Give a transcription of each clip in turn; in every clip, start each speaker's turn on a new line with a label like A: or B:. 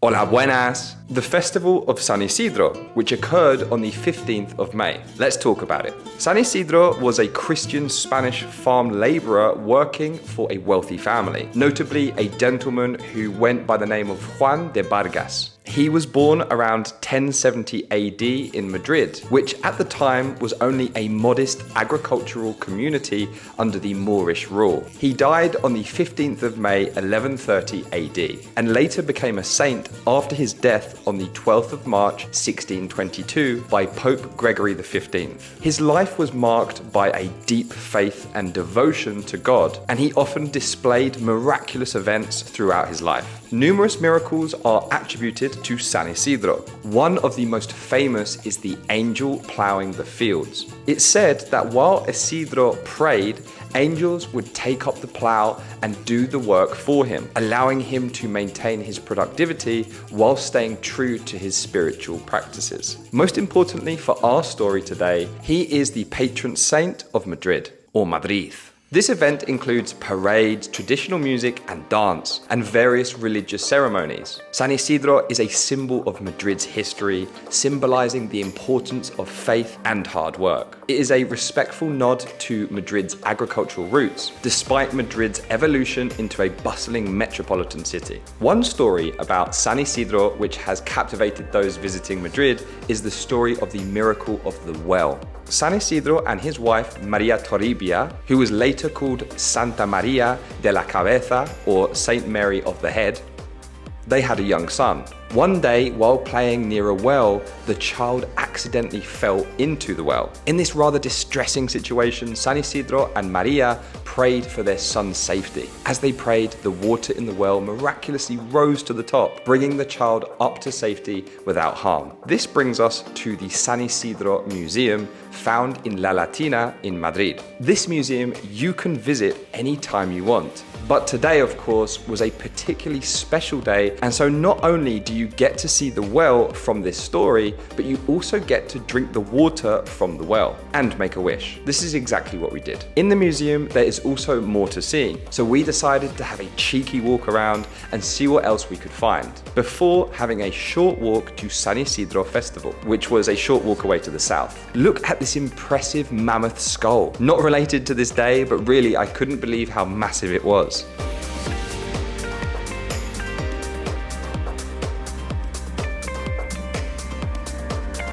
A: Hola Buenas! The Festival of San Isidro, which occurred on the 15th of May. Let's talk about it. San Isidro was a Christian Spanish farm laborer working for a wealthy family, notably a gentleman who went by the name of Juan de Vargas. He was born around 1070 AD in Madrid, which at the time was only a modest agricultural community under the Moorish rule. He died on the 15th of May 1130 AD and later became a saint after his death on the 12th of March 1622 by Pope Gregory XV. His life was marked by a deep faith and devotion to God, and he often displayed miraculous events throughout his life. Numerous miracles are attributed to San Isidro. One of the most famous is the angel plowing the fields. It's said that while Isidro prayed, angels would take up the plow and do the work for him, allowing him to maintain his productivity while staying true to his spiritual practices. Most importantly for our story today, he is the patron saint of Madrid, or Madrid. This event includes parades, traditional music and dance, and various religious ceremonies. San Isidro is a symbol of Madrid's history, symbolizing the importance of faith and hard work. It is a respectful nod to Madrid's agricultural roots, despite Madrid's evolution into a bustling metropolitan city. One story about San Isidro which has captivated those visiting Madrid is the story of the miracle of the well. San Isidro and his wife Maria Toribia, who was later called Santa Maria de la Cabeza, or Saint Mary of the Head, they had a young son. One day, while playing near a well, the child accidentally fell into the well. In this rather distressing situation, San Isidro and Maria prayed for their son's safety. As they prayed, the water in the well miraculously rose to the top, bringing the child up to safety without harm. This brings us to the San Isidro Museum, found in La Latina in Madrid. This museum you can visit anytime you want. But today, of course, was a particularly special day, and so not only do you get to see the well from this story, but you also get to drink the water from the well and make a wish. This is exactly what we did. In the museum, there is also more to see, so we decided to have a cheeky walk around and see what else we could find, before having a short walk to San Isidro Festival, which was a short walk away to the south. Look at this impressive mammoth skull. Not related to this day, but really I couldn't believe how massive it was.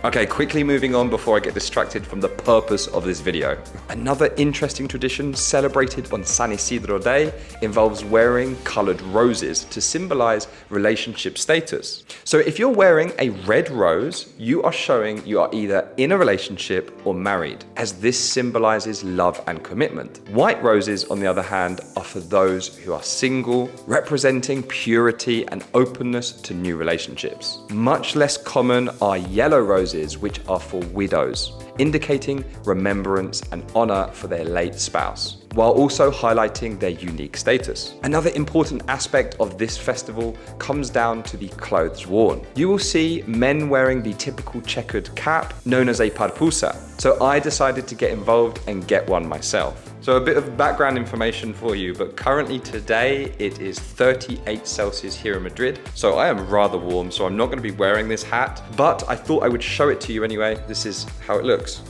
A: Okay, quickly moving on before I get distracted from the purpose of this video. Another interesting tradition celebrated on San Isidro Day involves wearing colored roses to symbolize relationship status. So if you're wearing a red rose, you are showing you are either in a relationship or married, as this symbolizes love and commitment. White roses, on the other hand, are for those who are single, representing purity and openness to new relationships. Much less common are yellow roses, which are for widows, indicating remembrance and honor for their late spouse, while also highlighting their unique status. Another important aspect of this festival comes down to the clothes worn. You will see men wearing the typical checkered cap known as a parpusa, so I decided to get involved and get one myself. So a bit of background information for you, but currently today it is 38 Celsius here in Madrid, so I am rather warm, so I'm not going to be wearing this hat, but I thought I would show it to you anyway. This is how it looks.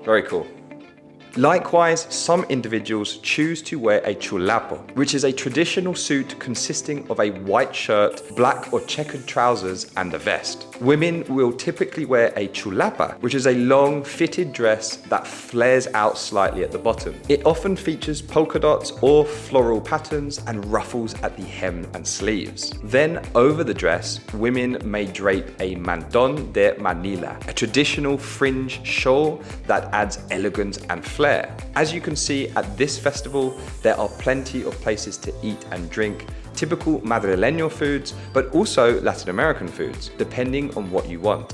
A: Very cool. Likewise, some individuals choose to wear a chulapo, which is a traditional suit consisting of a white shirt, black or checkered trousers, and a vest. Women will typically wear a chulapa, which is a long fitted dress that flares out slightly at the bottom. It often features polka dots or floral patterns and ruffles at the hem and sleeves. Then over the dress, women may drape a mantón de Manila, a traditional fringe shawl that adds elegance and flair. As you can see at this festival, there are plenty of places to eat and drink, typical Madrileño foods, but also Latin American foods, depending on what you want.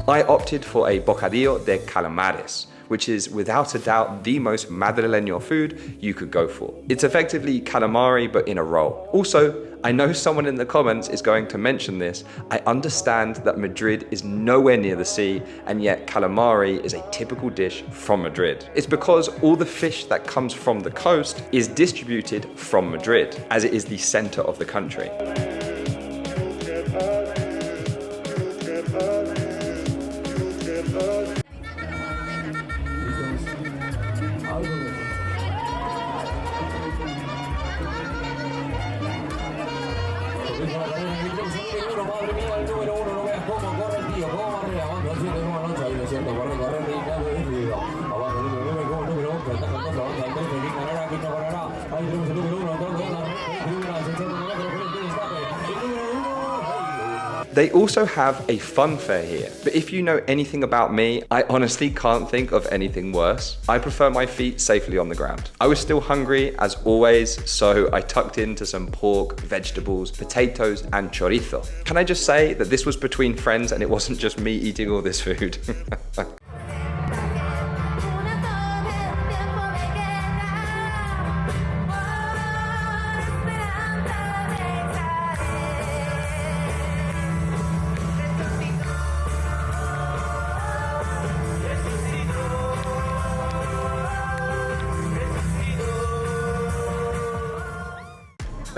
A: I opted for a bocadillo de calamares, which is without a doubt the most Madrileño food you could go for. It's effectively calamari but in a roll. Also, I know someone in the comments is going to mention this. I understand that Madrid is nowhere near the sea, and yet calamari is a typical dish from Madrid. It's because all the fish that comes from the coast is distributed from Madrid, as it is the center of the country. They also have a fun fair here, but if you know anything about me, I honestly can't think of anything worse. I prefer my feet safely on the ground. I was still hungry as always, so I tucked into some pork, vegetables, potatoes, and chorizo. Can I just say that this was between friends and it wasn't just me eating all this food?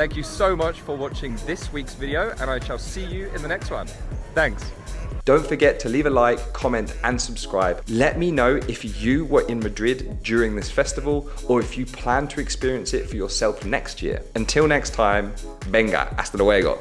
A: Thank you so much for watching this week's video, and I shall see you in the next one. Thanks. Don't forget to leave a like, comment, and subscribe. Let me know if you were in Madrid during this festival, or if you plan to experience it for yourself next year. Until next time, venga, hasta luego.